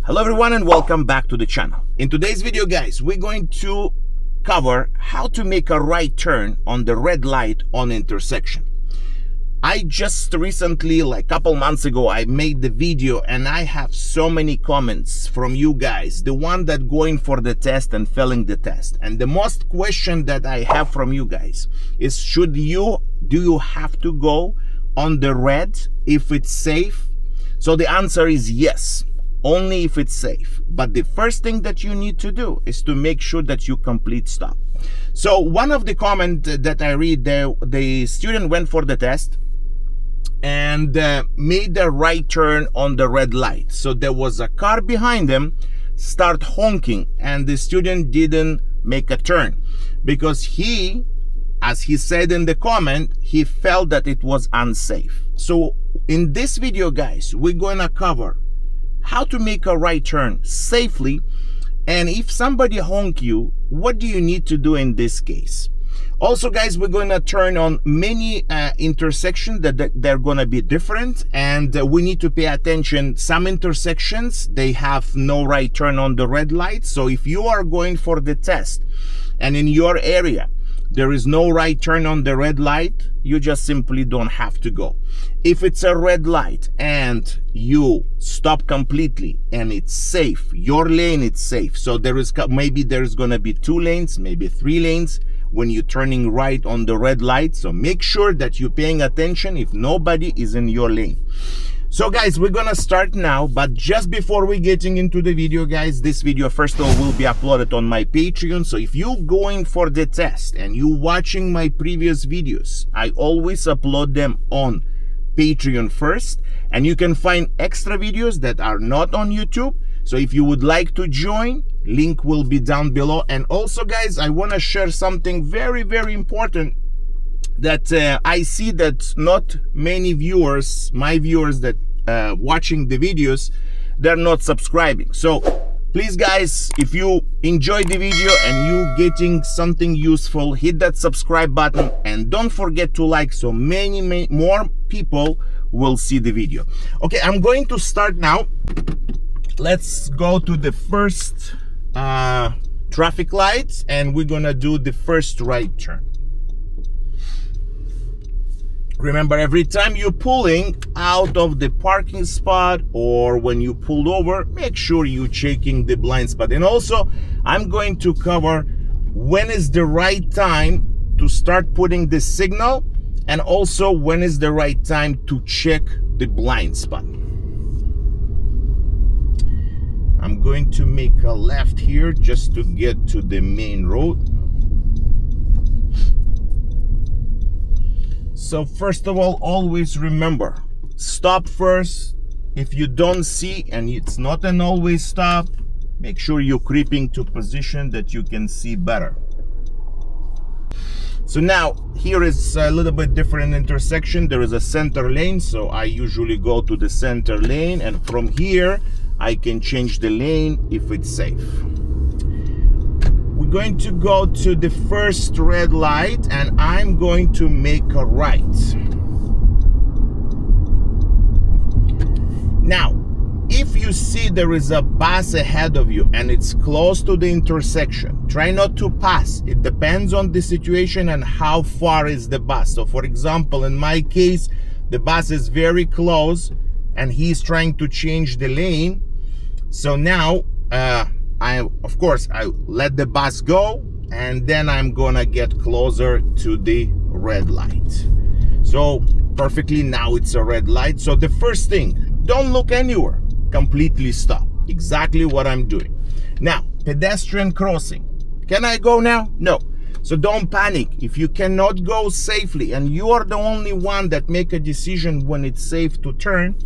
Hello everyone and welcome back to the channel. In today's video, guys, we're going to cover how to make a right turn on the red light on intersection. I just recently, like a couple months ago, I made the video and I have so many comments from you guys, the one that going for the test and failing the test. And the most question that I have from you guys is, do you have to go on the red if it's safe? So the answer is yes. Only if it's safe. But the first thing that you need to do is to make sure that you complete stop. So one of the comments that I read there, the student went for the test and made the right turn on the red light. So there was a car behind them, start honking, and the student didn't make a turn because he, as he said in the comment, he felt that it was unsafe. So in this video, guys, we're going to cover how to make a right turn safely, and if somebody honk you, what do you need to do in this case? Also, guys, we're going to turn on many intersections that they're going to be different, and we need to pay attention. Some intersections, they have no right turn on the red light. So if you are going for the test and in your area there is no right turn on the red light, you just simply don't have to go. If it's a red light and you stop completely and it's safe, your lane is safe, so maybe there's gonna be 2 lanes, maybe 3 lanes when you're turning right on the red light. So make sure that you're paying attention if nobody is in your lane. So guys, we're gonna start now, but just before we getting into the video, guys, this video first of all will be uploaded on my Patreon. So if you going for the test and you watching my previous videos, I always upload them on Patreon first, and you can find extra videos that are not on YouTube. So if you would like to join, link will be down below. And also, guys, I want to share something very, very important that I see that not many viewers, my viewers that watching the videos, they're not subscribing. So please, guys, if you enjoy the video and you getting something useful, hit that subscribe button and don't forget to like, so many more people will see the video. Okay, I'm going to start now. Let's go to the first traffic lights and we're gonna do the first right turn. Remember, every time you're pulling out of the parking spot or when you pulled over, make sure you're checking the blind spot. And also, I'm going to cover when is the right time to start putting the signal, and also when is the right time to check the blind spot. I'm going to make a left here just to get to the main road. So first of all, always remember, stop first. If you don't see and it's not an always stop, make sure you're creeping to position that you can see better. So now here is a little bit different intersection. There is a center lane, so I usually go to the center lane, and from here I can change the lane if it's safe. We're going to go to the first red light and I'm going to make a right. Now, if you see there is a bus ahead of you and it's close to the intersection, try not to pass. It depends on the situation and how far is the bus. So for example, in my case, the bus is very close and he's trying to change the lane. So now, I let the bus go, and then I'm gonna get closer to the red light. So perfectly, now it's a red light. So the first thing, don't look anywhere, completely stop. Exactly what I'm doing. Now, pedestrian crossing. Can I go now? No. So don't panic. If you cannot go safely and you are the only one that make a decision when it's safe to turn,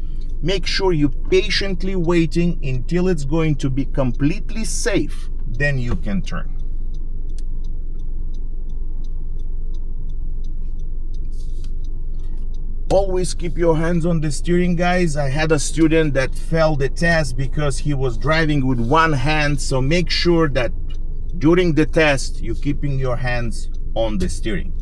make sure you patiently waiting until it's going to be completely safe, then you can turn. Always keep your hands on the steering, guys. I had a student that failed the test because he was driving with one hand, so make sure that during the test you're keeping your hands on the steering.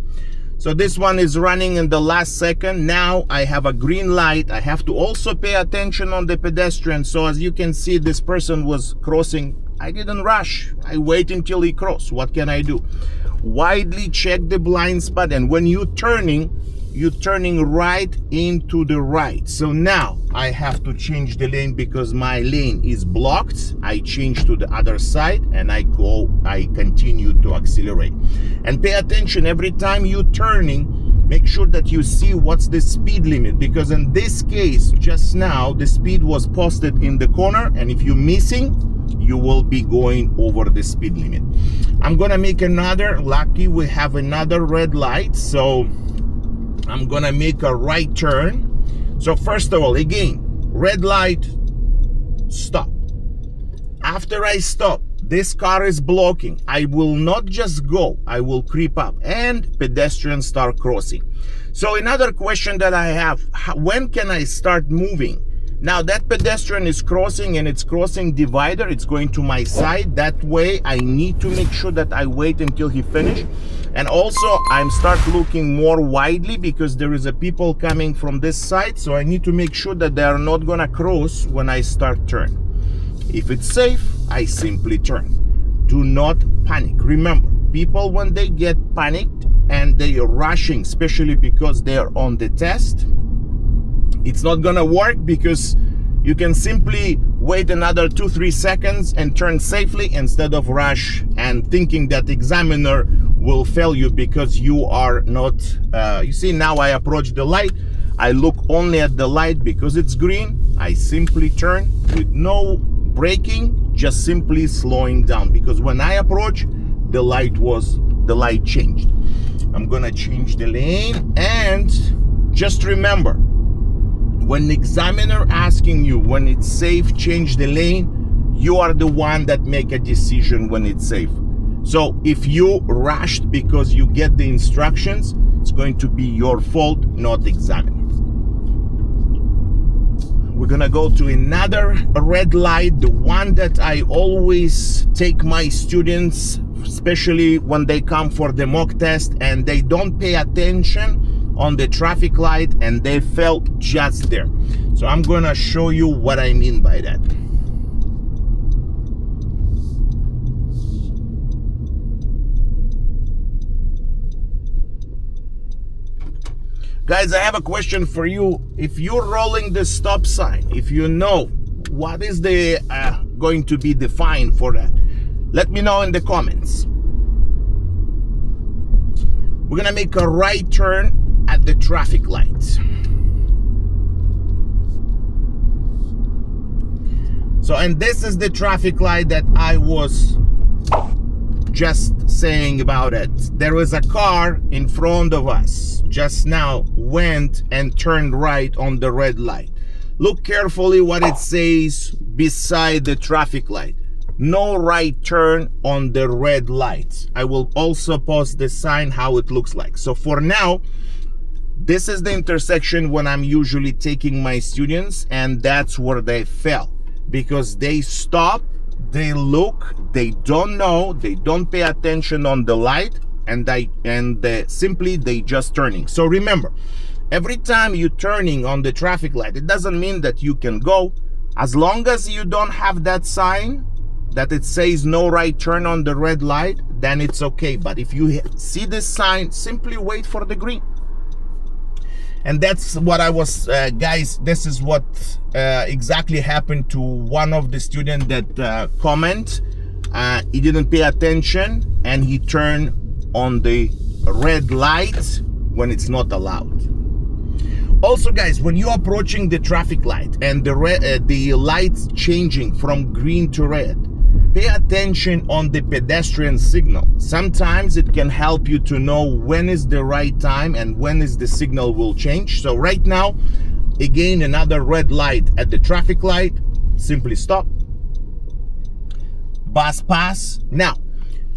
So this one is running in the last second. Now I have a green light. I have to also pay attention on the pedestrian. So as you can see, this person was crossing. I didn't rush. I wait until he crossed. What can I do? Widely check the blind spot, and when you're turning right into the right. So now I have to change the lane because my lane is blocked. I change to the other side and I continue to accelerate. And pay attention every time you're turning, make sure that you see what's the speed limit, because in this case, just now, the speed was posted in the corner, and if you're missing, you will be going over the speed limit. I'm gonna make another, lucky we have another red light, so I'm gonna make a right turn. So first of all, again, red light, stop. After I stop, this car is blocking. I will not just go, I will creep up, and pedestrians start crossing. So another question that I have, when can I start moving? Now that pedestrian is crossing, and it's crossing divider, it's going to my side. That way I need to make sure that I wait until he finishes. And also I'm start looking more widely because there is a people coming from this side. So I need to make sure that they are not gonna cross when I start turn. If it's safe, I simply turn. Do not panic. Remember, people when they get panicked and they are rushing, especially because they are on the test, it's not gonna work, because you can simply wait another 2-3 seconds and turn safely instead of rush and thinking that examiner will fail you because you are not, you see, now I approach the light. I look only at the light because it's green. I simply turn with no braking, just simply slowing down, because when I approach, the light changed. I'm gonna change the lane, and just remember, when the examiner asking you when it's safe, change the lane, you are the one that make a decision when it's safe. So if you rushed because you get the instructions, it's going to be your fault, not the examiner. We're gonna go to another red light, the one that I always take my students, especially when they come for the mock test and they don't pay attention on the traffic light and they felt just there. So I'm gonna show you what I mean by that. Guys, I have a question for you. If you're rolling the stop sign, if you know what is the going to be the fine for that, let me know in the comments. We're gonna make a right turn at the traffic light. So, and this is the traffic light that I was just saying about it. There was a car in front of us just now, went and turned right on the red light. Look carefully what it says beside the traffic light. No right turn on the red light. I will also post the sign how it looks like. So for now, this is the intersection when I'm usually taking my students, and that's where they fell, because they stop, they look, they don't know, they don't pay attention on the light, and simply they just turning. So remember, every time you're turning on the traffic light, it doesn't mean that you can go. As long as you don't have that sign that it says no right turn on the red light, then it's okay. But if you see this sign, simply wait for the green. And that's what I was, guys, this is what exactly happened to one of the students that comment. He didn't pay attention and he turned on the red light when it's not allowed. Also, guys, when you're approaching the traffic light and the lights changing from green to red, pay attention on the pedestrian signal. Sometimes it can help you to know when is the right time and when is the signal will change. So right now, again, another red light at the traffic light, simply stop. Bus pass. Now,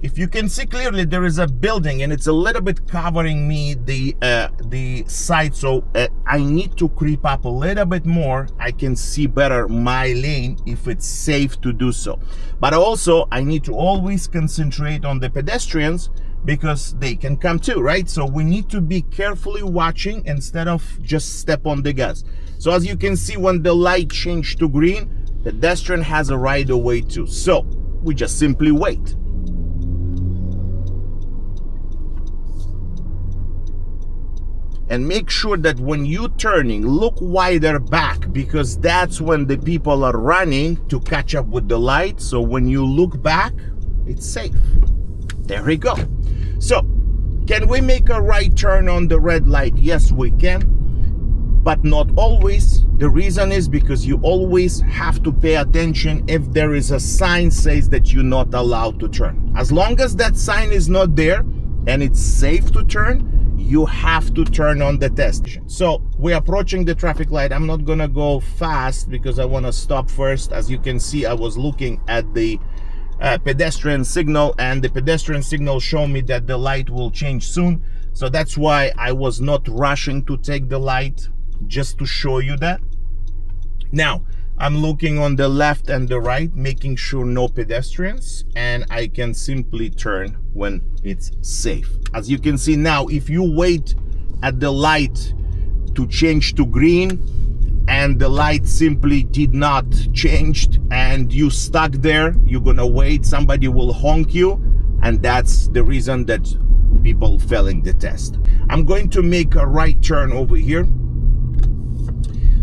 if you can see clearly, there is a building and it's a little bit covering me the side, so I need to creep up a little bit more. I can see better my lane if it's safe to do so. But also I need to always concentrate on the pedestrians, because they can come too, right? So we need to be carefully watching instead of just step on the gas. So as you can see, when the light changed to green, pedestrian has a right of way too. So we just simply wait. And make sure that when you turning, look wider back, because that's when the people are running to catch up with the light. So when you look back, it's safe. There we go. So can we make a right turn on the red light? Yes, we can, but not always. The reason is because you always have to pay attention if there is a sign says that you're not allowed to turn. As long as that sign is not there and it's safe to turn, you have to turn on the test. So we're approaching the traffic light. I'm not gonna go fast because I want to stop first. As you can see, I was looking at the pedestrian signal, and the pedestrian signal showed me that the light will change soon. So that's why I was not rushing to take the light, just to show you that. Now I'm looking on the left and the right, making sure no pedestrians, and I can simply turn when it's safe. As you can see now, if you wait at the light to change to green and the light simply did not change and you stuck there, you're gonna wait, somebody will honk you, and that's the reason that people failing the test. I'm going to make a right turn over here.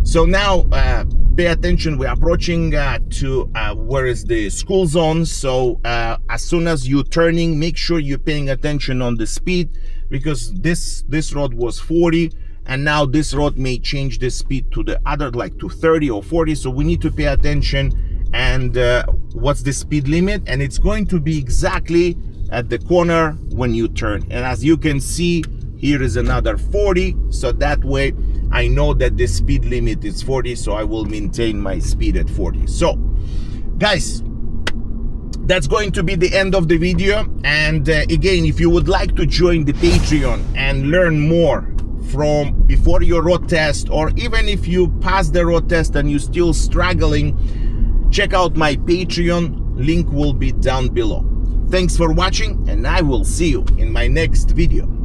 So now pay attention, we're approaching to where is the school zone. So as soon as you're turning, make sure you're paying attention on the speed, because this road was 40 and now this road may change the speed to the other, like to 30 or 40. So we need to pay attention, and what's the speed limit, and it's going to be exactly at the corner when you turn. And as you can see, here is another 40, so that way I know that the speed limit is 40, so I will maintain my speed at 40. So guys, that's going to be the end of the video. And again, if you would like to join the Patreon and learn more from before your road test, or even if you pass the road test and you're still struggling, check out my Patreon. Link will be down below. Thanks for watching, and I will see you in my next video.